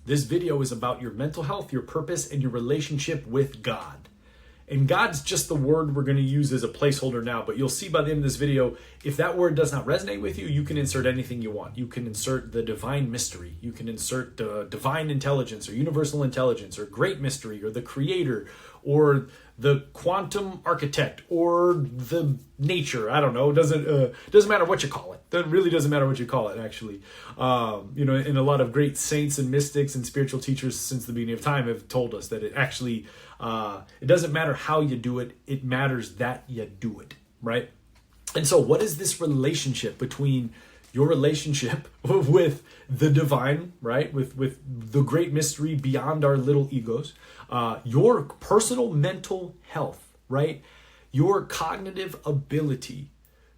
This video is about your mental health, your purpose, and your relationship with God. And God's just the word we're going to use as a placeholder now, but you'll see by the end of this video, if that word does not resonate with you, you can insert anything you want. You can insert the divine mystery. You can insert the divine intelligence or universal intelligence or great mystery or the creator or the quantum architect or the nature. I don't know. It doesn't matter what you call it. That really doesn't matter what you call it, actually. And a lot of great saints and mystics and spiritual teachers since the beginning of time have told us that it actually, it doesn't matter how you do it. It matters that you do it, right? And so what is this relationship between your relationship with the divine, right? With the great mystery beyond our little egos, your personal mental health, right? Your cognitive ability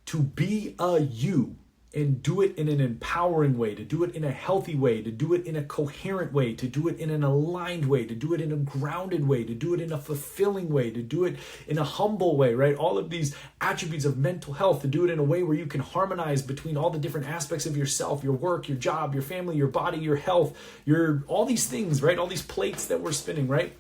to be a you and do it in an empowering way, to do it in a healthy way, to do it in a coherent way, to do it in an aligned way, to do it in a grounded way, to do it in a fulfilling way, to do it in a humble way, right? All of these attributes of mental health, to do it in a way where you can harmonize between all the different aspects of yourself, your work, your job, your family, your body, your health, all these things, right? All these plates that we're spinning, right?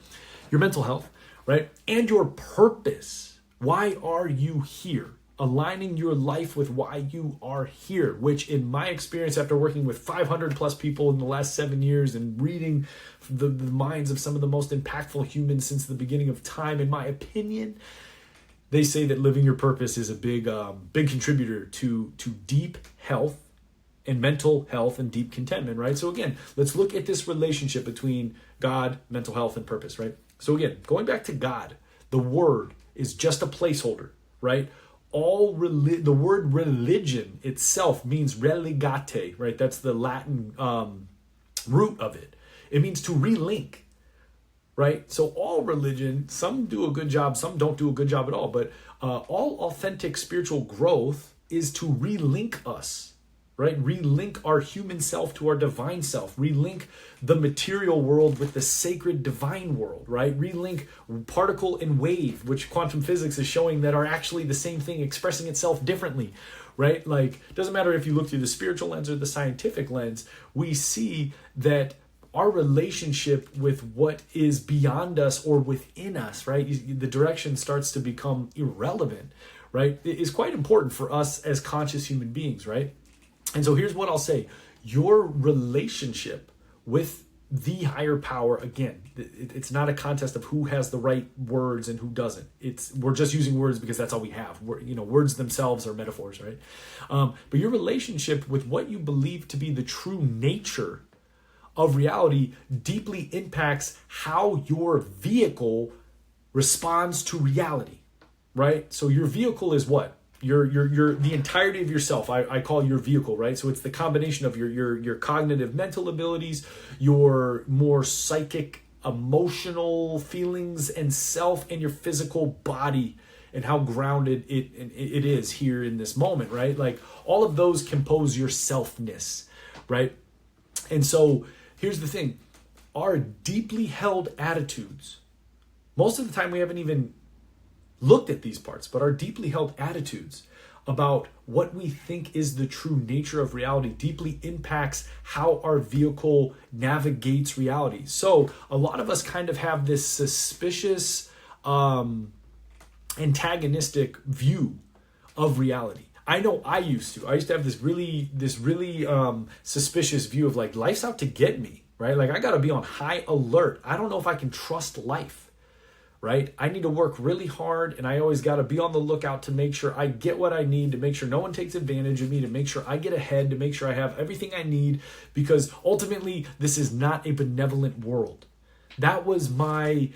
Your mental health, right? And your purpose. Why are you here? Aligning your life with why you are here, which in my experience, after working with 500 plus people in the last 7 years and reading the minds of some of the most impactful humans since the beginning of time, in my opinion, they say that living your purpose is a big contributor to deep health and mental health and deep contentment, right? So again, let's look at this relationship between God, mental health, and purpose, right? So again, going back to God, the word is just a placeholder, right? The word religion itself means religate, right? That's the Latin root of it. It means to relink, right? So all religion, some do a good job, some don't do a good job at all, but all authentic spiritual growth is to relink us, right? Relink our human self to our divine self. Relink the material world with the sacred divine world, right? Relink particle and wave, which quantum physics is showing that are actually the same thing expressing itself differently, right? Like, it doesn't matter if you look through the spiritual lens or the scientific lens, we see that our relationship with what is beyond us or within us, right? The direction starts to become irrelevant, right? It is quite important for us as conscious human beings, right? And so here's what I'll say. Your relationship with the higher power, again, it's not a contest of who has the right words and who doesn't. We're just using words because that's all we have. Words themselves are metaphors, right? But your relationship with what you believe to be the true nature of reality deeply impacts how your vehicle responds to reality, right? So your vehicle is what? Your the entirety of yourself. I call your vehicle, right? So it's the combination of your cognitive mental abilities, your more psychic emotional feelings and self, and your physical body and how grounded it is here in this moment, right? Like all of those compose your selfness, right? And so here's the thing, our deeply held attitudes, most of the time we haven't even looked at these parts, but our deeply held attitudes about what we think is the true nature of reality deeply impacts how our vehicle navigates reality. So a lot of us kind of have this suspicious, antagonistic view of reality. I know I used to have this really suspicious view of like, life's out to get me, right? Like I got to be on high alert. I don't know if I can trust life. Right? I need to work really hard, and I always got to be on the lookout to make sure I get what I need, to make sure no one takes advantage of me, to make sure I get ahead, to make sure I have everything I need, because ultimately this is not a benevolent world. That was my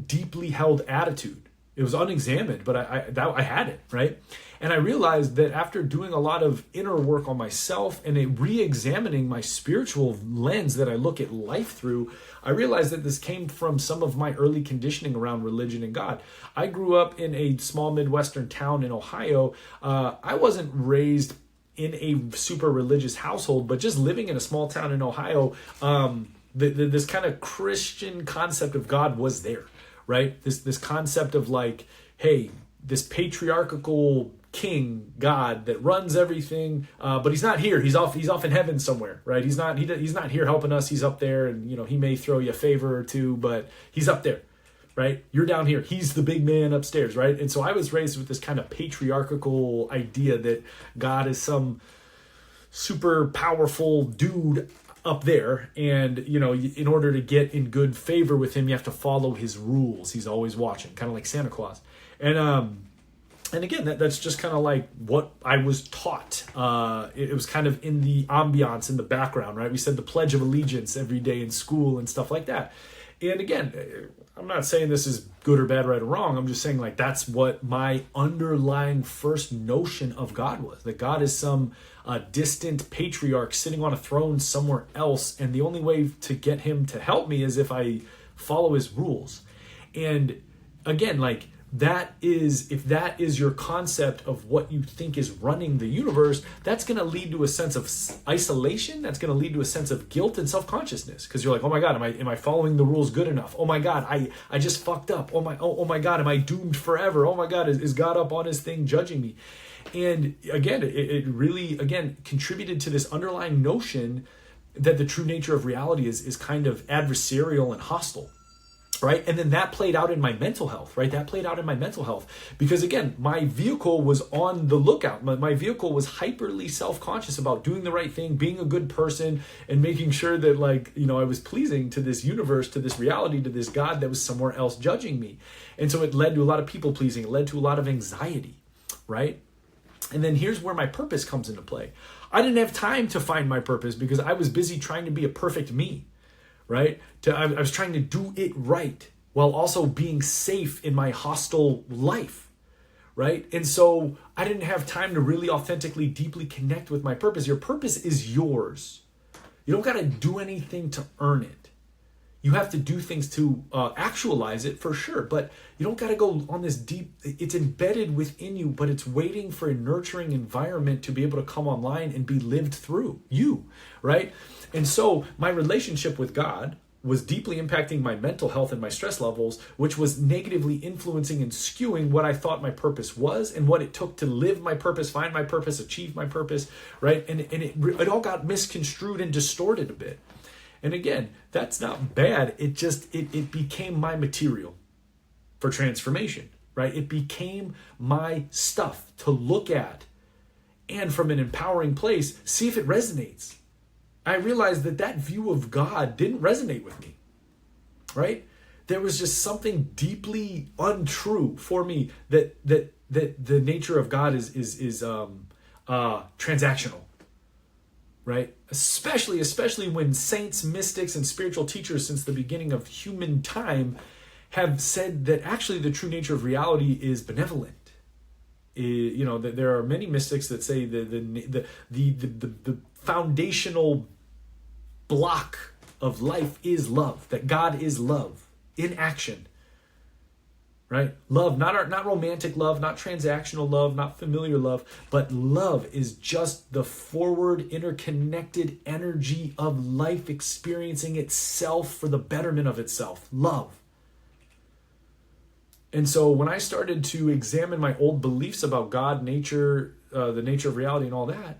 deeply held attitude. It was unexamined, but I had it, right? And I realized that after doing a lot of inner work on myself and re-examining my spiritual lens that I look at life through, I realized that this came from some of my early conditioning around religion and God. I grew up in a small Midwestern town in Ohio. I wasn't raised in a super religious household, but just living in a small town in Ohio, this kind of Christian concept of God was there. Right? This concept of like, hey, this patriarchal king, God, that runs everything, but he's not here. He's off in heaven somewhere, right? He's not here helping us. He's up there, and he may throw you a favor or two, but he's up there, right? You're down here. He's the big man upstairs, right? And so I was raised with this kind of patriarchal idea that God is some super powerful dude up there, and in order to get in good favor with him, you have to follow his rules. He's always watching, kind of like Santa Claus. And again, that's just kind of like what I was taught. It was kind of in the ambiance, in the background, right? We said the Pledge of Allegiance every day in school and stuff like that. And again, I'm not saying this is good or bad, right or wrong. I'm just saying, like, that's what my underlying first notion of God was. That God is some distant patriarch sitting on a throne somewhere else, and the only way to get him to help me is if I follow his rules. And again, like, if that is your concept of what you think is running the universe, that's going to lead to a sense of isolation. That's going to lead to a sense of guilt and self-consciousness, because you're like, oh my God, am I following the rules good enough? Oh my God, I just fucked up. Oh my God, am I doomed forever? Oh my God, is God up on his thing judging me? And again, it really, again, contributed to this underlying notion that the true nature of reality is kind of adversarial and hostile. Right. And then that played out in my mental health, right? That played out in my mental health because, again, my vehicle was on the lookout. My vehicle was hyperly self-conscious about doing the right thing, being a good person, and making sure that, like, I was pleasing to this universe, to this reality, to this God that was somewhere else judging me. And so it led to a lot of people pleasing. It led to a lot of anxiety, right? And then here's where my purpose comes into play. I didn't have time to find my purpose because I was busy trying to be a perfect me. Right? I was trying to do it right while also being safe in my hostile life. Right? And so I didn't have time to really authentically, deeply connect with my purpose. Your purpose is yours. You don't got to do anything to earn it. You have to do things to actualize it, for sure, but you don't got to go on this deep, it's embedded within you, but it's waiting for a nurturing environment to be able to come online and be lived through you, right? And so my relationship with God was deeply impacting my mental health and my stress levels, which was negatively influencing and skewing what I thought my purpose was and what it took to live my purpose, find my purpose, achieve my purpose, right? And it all got misconstrued and distorted a bit. And again, that's not bad. It just, it became my material for transformation, right? It became my stuff to look at and from an empowering place, see if it resonates. I realized that view of God didn't resonate with me, right? There was just something deeply untrue for me that the nature of God is transactional. Right? Especially when saints, mystics, and spiritual teachers since the beginning of human time have said that actually the true nature of reality is benevolent. That there are many mystics that say the foundational block of life is love, that God is love in action. Right? Love, not romantic love, not transactional love, not familiar love, but love is just the forward, interconnected energy of life experiencing itself for the betterment of itself. Love. And so when I started to examine my old beliefs about God, nature, the nature of reality and all that,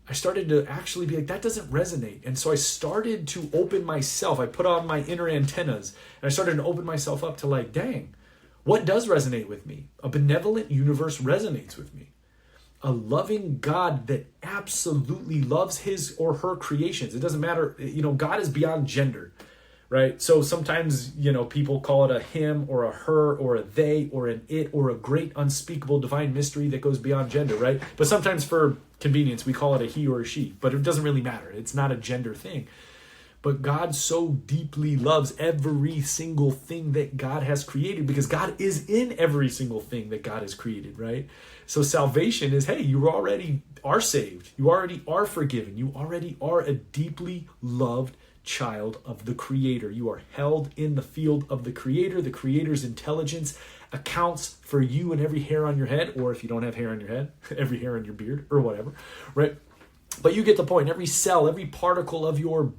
I started to actually be like, that doesn't resonate. And so I started to open myself. I put on my inner antennas and I started to open myself up to, like, dang, what does resonate with me? A benevolent universe resonates with me. A loving God that absolutely loves his or her creations. It doesn't matter, God is beyond gender, right? So sometimes, people call it a him or a her or a they or an it or a great unspeakable divine mystery that goes beyond gender, right? But sometimes for convenience, we call it a he or a she, but it doesn't really matter. It's not a gender thing. But God so deeply loves every single thing that God has created because God is in every single thing that God has created, right? So salvation is, hey, you already are saved. You already are forgiven. You already are a deeply loved child of the Creator. You are held in the field of the Creator. The Creator's intelligence accounts for you and every hair on your head, or if you don't have hair on your head, every hair on your beard or whatever, right? But you get the point. Every cell, every particle of your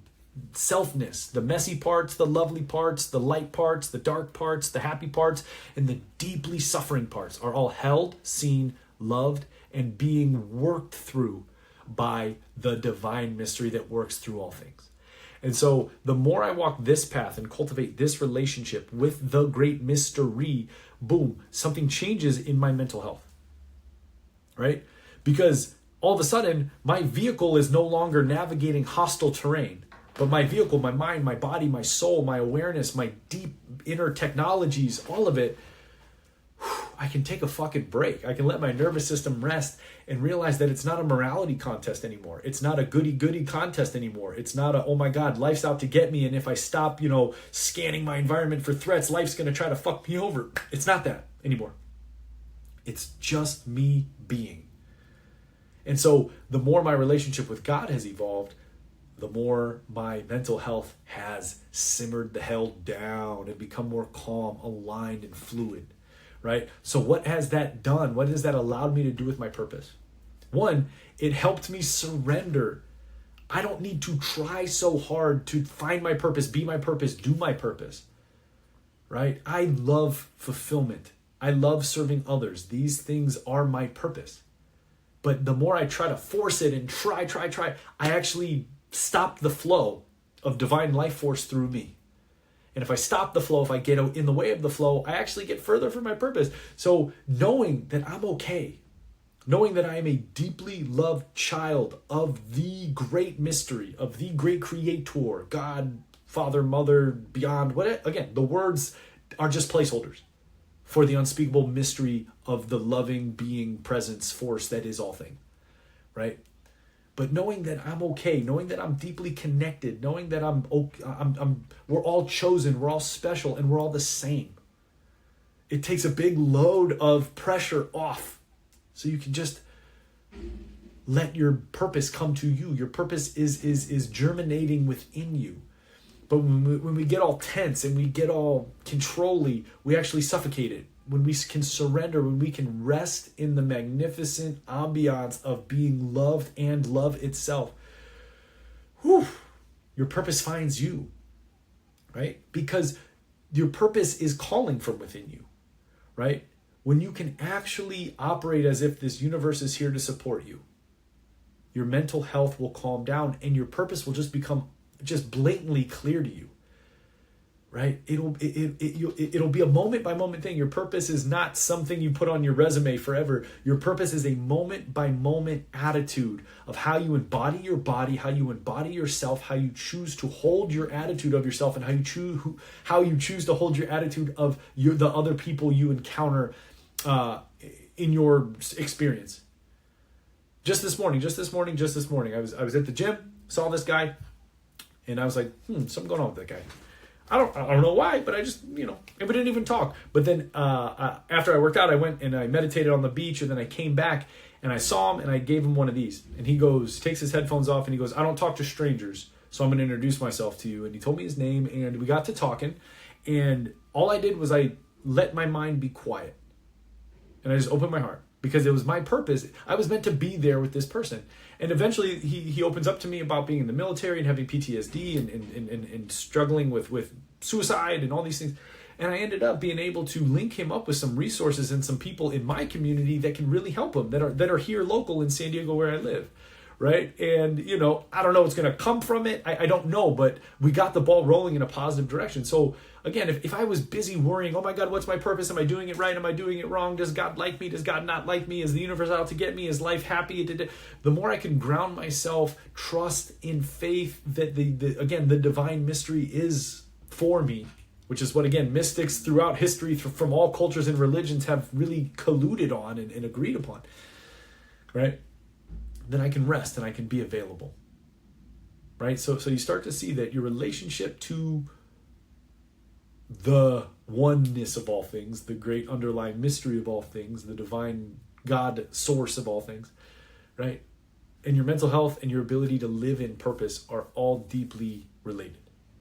selfness, the messy parts, the lovely parts, the light parts, the dark parts, the happy parts, and the deeply suffering parts are all held, seen, loved, and being worked through by the divine mystery that works through all things. And so the more I walk this path and cultivate this relationship with the great mystery, boom, something changes in my mental health, right? Because all of a sudden, my vehicle is no longer navigating hostile terrain, but my vehicle, my mind, my body, my soul, my awareness, my deep inner technologies, all of it, I can take a fucking break. I can let my nervous system rest and realize that it's not a morality contest anymore. It's not a goody-goody contest anymore. It's not a, oh my God, life's out to get me, and if I stop, scanning my environment for threats, life's going to try to fuck me over. It's not that anymore. It's just me being. And so the more my relationship with God has evolved, the more my mental health has simmered the hell down and become more calm, aligned, and fluid. Right? So what has that done? What has that allowed me to do with my purpose? One, it helped me surrender. I don't need to try so hard to find my purpose, be my purpose, do my purpose. Right? I love fulfillment. I love serving others. These things are my purpose. But the more I try to force it and try, I actually stop the flow of divine life force through me. And if I stop the flow, if I get in the way of the flow, I actually get further from my purpose. So knowing that I'm okay, knowing that I am a deeply loved child of the great mystery, of the great creator, God, Father, Mother, beyond, what, again, the words are just placeholders for the unspeakable mystery of the loving being, presence, force that is all things, right? But knowing that I'm okay, knowing that I'm deeply connected, knowing that we're all chosen, we're all special, and we're all the same. It takes a big load of pressure off, so you can just let your purpose come to you. Your purpose is germinating within you. But when we get all tense and we get all control-y, we actually suffocate it. When we can surrender, when we can rest in the magnificent ambiance of being loved and love itself, your purpose finds you, right? Because your purpose is calling from within you, right? When you can actually operate as if this universe is here to support you, your mental health will calm down and your purpose will just become just blatantly clear to you. Right? It'll be a moment by moment thing. Your purpose is not something you put on your resume forever. Your purpose is a moment by moment attitude of how you embody your body, how you embody yourself, how you choose to hold your attitude of yourself, and how you choose to hold your attitude of the other people you encounter in your experience. Just this morning, I was at the gym, saw this guy, and I was like, something going on with that guy. I don't know why, but I just, and we didn't even talk. But then after I worked out, I went and I meditated on the beach, and then I came back and I saw him and I gave him one of these. And he takes his headphones off and he goes, I don't talk to strangers, so I'm going to introduce myself to you. And he told me his name and we got to talking. And all I did was I let my mind be quiet. And I just opened my heart because it was my purpose. I was meant to be there with this person. And eventually he opens up to me about being in the military and having PTSD and struggling with suicide and all these things. And I ended up being able to link him up with some resources and some people in my community that can really help him, that are here local in San Diego where I live. Right? And, I don't know what's going to come from it. I don't know, but we got the ball rolling in a positive direction. So again, if I was busy worrying, oh my God, what's my purpose? Am I doing it right? Am I doing it wrong? Does God like me? Does God not like me? Is the universe out to get me? Is life happy? The more I can ground myself, trust in faith that the divine mystery is for me, which is what, again, mystics throughout history from all cultures and religions have really colluded on and agreed upon, right? Then I can rest and I can be available, right? So you start to see that your relationship to the oneness of all things, the great underlying mystery of all things, the divine God source of all things, right? And your mental health and your ability to live in purpose are all deeply related.